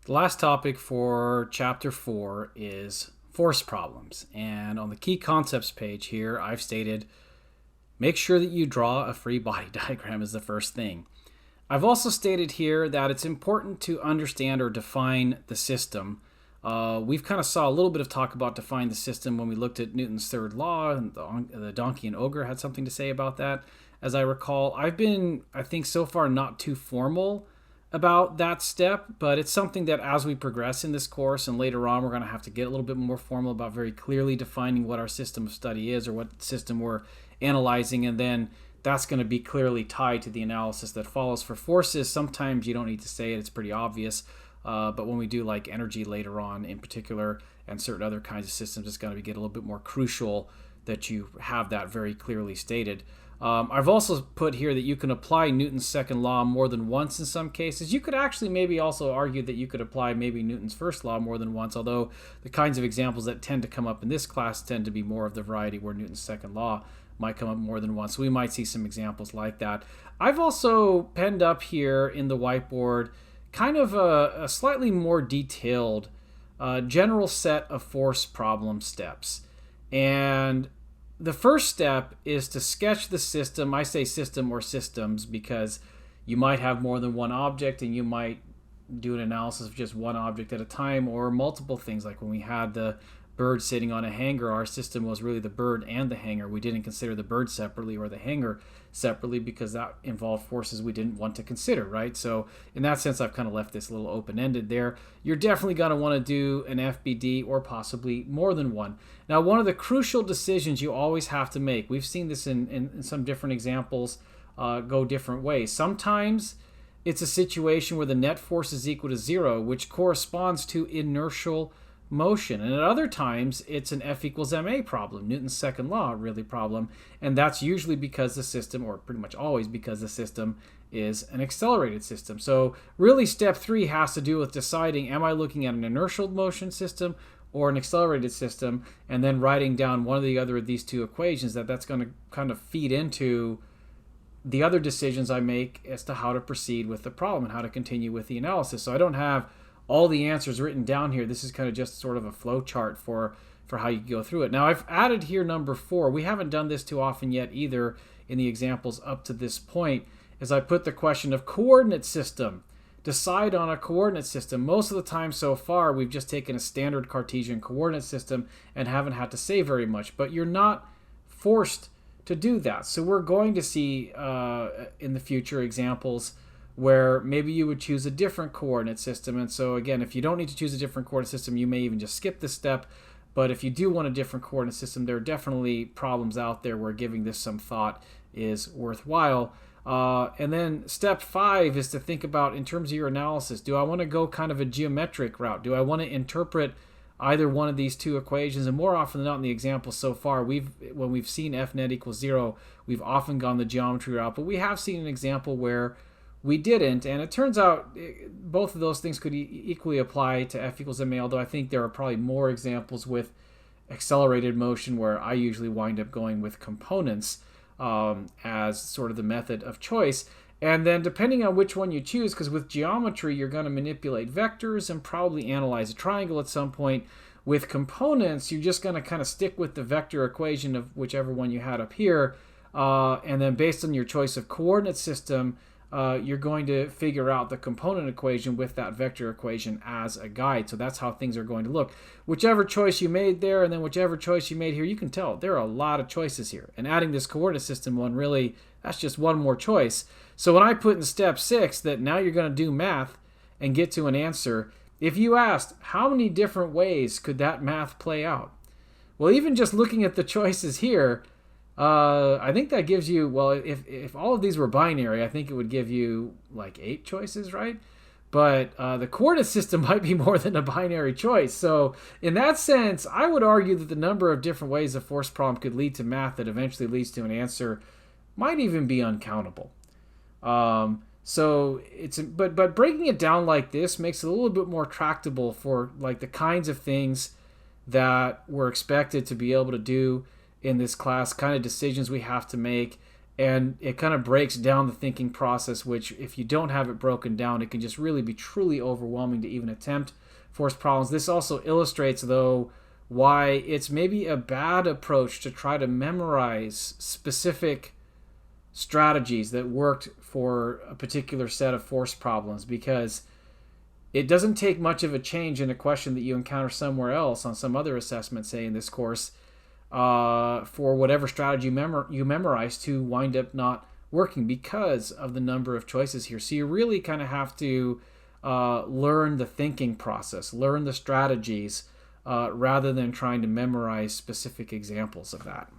The last topic for chapter 4 is force problems. And on the key concepts page here, I've stated make sure that you draw a free body diagram as the first thing. I've also stated here that it's important to understand or define the system. We've kind of saw a little bit of talk about define the system when we looked at Newton's third law, and the donkey and ogre had something to say about that, as I recall. I've been, I think, so far not too formal about that step, but it's something that as we progress in this course and later on, we're going to have to get a little bit more formal about very clearly defining what our system of study is or what system we're analyzing, and then that's going to be clearly tied to the analysis that follows. For forces, sometimes you don't need to say it, it's pretty obvious, but when we do like energy later on in particular and certain other kinds of systems, it's going to get a little bit more crucial that you have that very clearly stated. I've also put here that you can apply Newton's second law more than once in some cases. You could actually maybe also argue that you could apply maybe Newton's first law more than once, although the kinds of examples that tend to come up in this class tend to be more of the variety where Newton's second law might come up more than once. So we might see some examples like that. I've also penned up here in the whiteboard kind of a slightly more detailed general set of force problem steps. And the first step is to sketch the system. I say system or systems because you might have more than one object and you might do an analysis of just one object at a time or multiple things. Like when we had the bird sitting on a hanger, our system was really the bird and the hanger. We didn't consider the bird separately or the hanger separately because that involved forces we didn't want to consider, right? So in that sense, I've kind of left this a little open-ended there. You're definitely going to want to do an FBD or possibly more than one. Now, one of the crucial decisions you always have to make, we've seen this in some different examples go different ways. Sometimes it's a situation where the net force is equal to zero, which corresponds to inertial motion. And at other times, it's an F equals ma problem, Newton's second law really problem. And that's usually because the system, or pretty much always because the system is an accelerated system. So really step 3 has to do with deciding, am I looking at an inertial motion system or an accelerated system, and then writing down one or the other of these two equations that's going to kind of feed into the other decisions I make as to how to proceed with the problem and how to continue with the analysis. So I don't have all the answers written down here. This is kind of just sort of a flow chart for how you go through it. Now I've added here number 4. We haven't done this too often yet either in the examples up to this point, as I put the question of coordinate system. Decide on a coordinate system. Most of the time so far, we've just taken a standard Cartesian coordinate system and haven't had to say very much, but you're not forced to do that. So we're going to see in the future examples where maybe you would choose a different coordinate system. And so again, if you don't need to choose a different coordinate system, you may even just skip this step. But if you do want a different coordinate system, there are definitely problems out there where giving this some thought is worthwhile. And then step 5 is to think about, in terms of your analysis, do I want to go kind of a geometric route? Do I want to interpret either one of these two equations? And more often than not in the examples so far, when we've seen F net equals 0, we've often gone the geometry route. But we have seen an example where we didn't, and it turns out both of those things could equally apply to F equals ma, although I think there are probably more examples with accelerated motion where I usually wind up going with components as sort of the method of choice. And then depending on which one you choose, because with geometry you're going to manipulate vectors and probably analyze a triangle at some point. With components, you're just going to kind of stick with the vector equation of whichever one you had up here, and then based on your choice of coordinate system, you're going to figure out the component equation with that vector equation as a guide. So that's how things are going to look. Whichever choice you made there and then whichever choice you made here, you can tell there are a lot of choices here. And adding this coordinate system one, really, that's just one more choice. So when I put in step 6 that now you're going to do math and get to an answer, if you asked how many different ways could that math play out? Well, even just looking at the choices here, I think that gives you, well, if all of these were binary, I think it would give you like 8 choices, right? But the coordinate system might be more than a binary choice. So in that sense, I would argue that the number of different ways a force problem could lead to math that eventually leads to an answer might even be uncountable. So it's, but breaking it down like this makes it a little bit more tractable for like the kinds of things that we're expected to be able to do in this class, kind of decisions we have to make, And it kind of breaks down the thinking process, which if you don't have it broken down, it can just really be truly overwhelming to even attempt forced problems. This also illustrates, though, why it's maybe a bad approach to try to memorize specific strategies that worked for a particular set of forced problems, because it doesn't take much of a change in a question that you encounter somewhere else on some other assessment, say in this course, for whatever strategy you memorize to wind up not working because of the number of choices here. So you really kind of have to learn the thinking process, learn the strategies, rather than trying to memorize specific examples of that.